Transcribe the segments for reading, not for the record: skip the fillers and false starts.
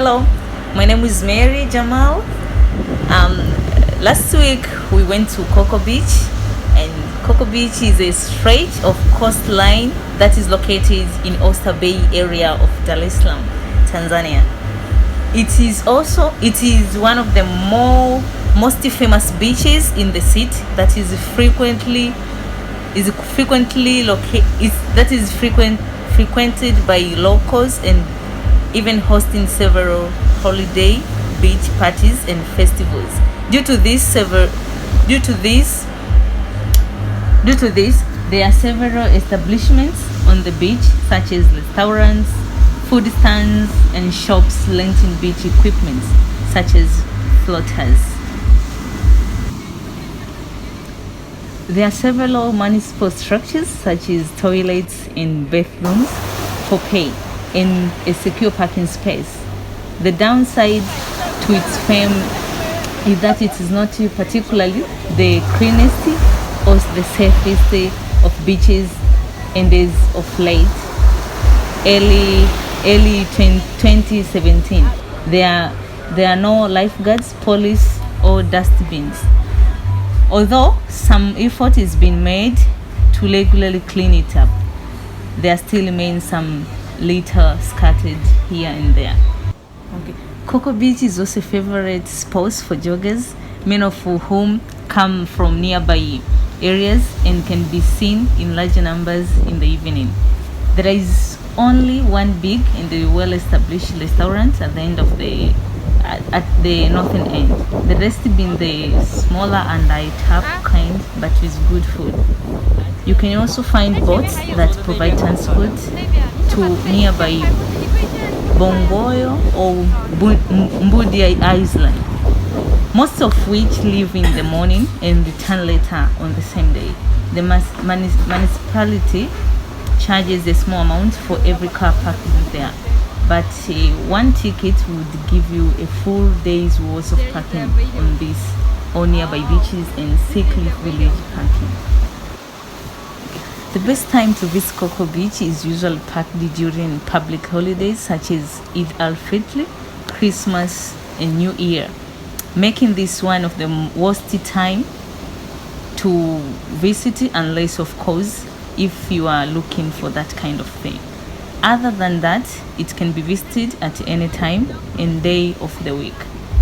Hello, my name is Mary Jamal. Last week we went to Coco Beach, and Coco Beach is a stretch of coastline that is located in Oyster Bay area of Dar es Salaam, Tanzania. It is one of the most famous beaches in the city that is frequented by locals and even hosting several holiday beach parties and festivals. Due to this, there are several establishments on the beach, such as restaurants, food stands, and shops renting beach equipment, such as floaters. There are several municipal structures, such as toilets and bathrooms for pay, and a secure parking space. The downside to its fame is that it is not particularly the cleanest or the safest of beaches, and as of late, early 2017, there are no lifeguards, police, or dustbins. Although some effort is being made to regularly clean it up, there still remains some litter scattered here and there. Okay. Coco Beach is also a favorite spot for joggers, many of whom come from nearby areas and can be seen in large numbers in the evening. There is only one big and well-established restaurant at the end of at the northern end. The rest being the smaller and high-top kind, but with good food. You can also find boats that provide transport to nearby Bongoyo or Mbudi Island, most of which leave in the morning and return later on the same day. The municipality charges a small amount for every car parked there, but one ticket would give you a full day's worth of parking on these or nearby beaches and Cliff Village parking. The best time to visit Coco Beach is usually packed during public holidays such as Eid al-Fitr, Christmas, and New Year, making this one of the worst time to visit unless, of course, if you are looking for that kind of thing. Other than that, it can be visited at any time and day of the week.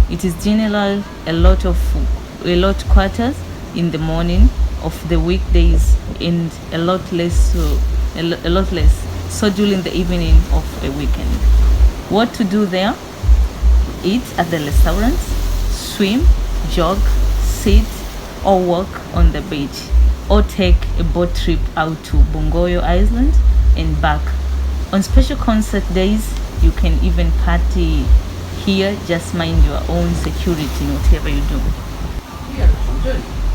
It is generally a lot quieter in the morning of the weekdays and a lot less so during the evening of a weekend. What to do there? Eat at the restaurants, swim, jog, sit, or walk on the beach, or take a boat trip out to Bongoyo Island and back. On special concert days, you can even party here. Just mind your own security in whatever you do.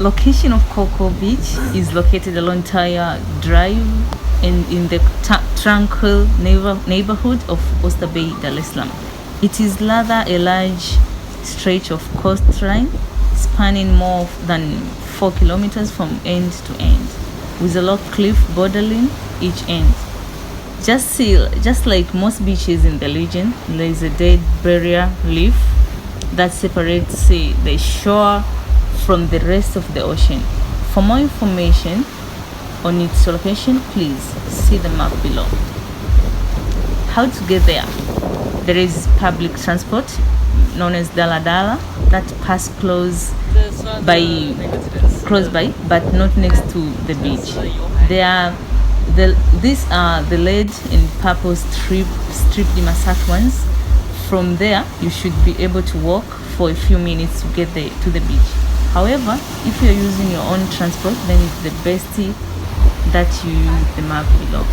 Location of Coco Beach is located along Taya Drive and in the tranquil neighborhood of Oyster Bay, Dar es Salaam. It is rather a large stretch of coastline spanning more than 4 kilometers from end to end, with a log cliff bordering each end. Just like most beaches in the region, there is a dead barrier reef that separates the shore from the rest of the ocean. For more information on its location, please see the map below. How to get there? There is public transport known as Dala Dala that pass close by, but not next to the beach. These are the red and purple striped massage ones. From there, you should be able to walk for a few minutes to get to the beach. However, if you're using your own transport, then it's the best that you use the map below.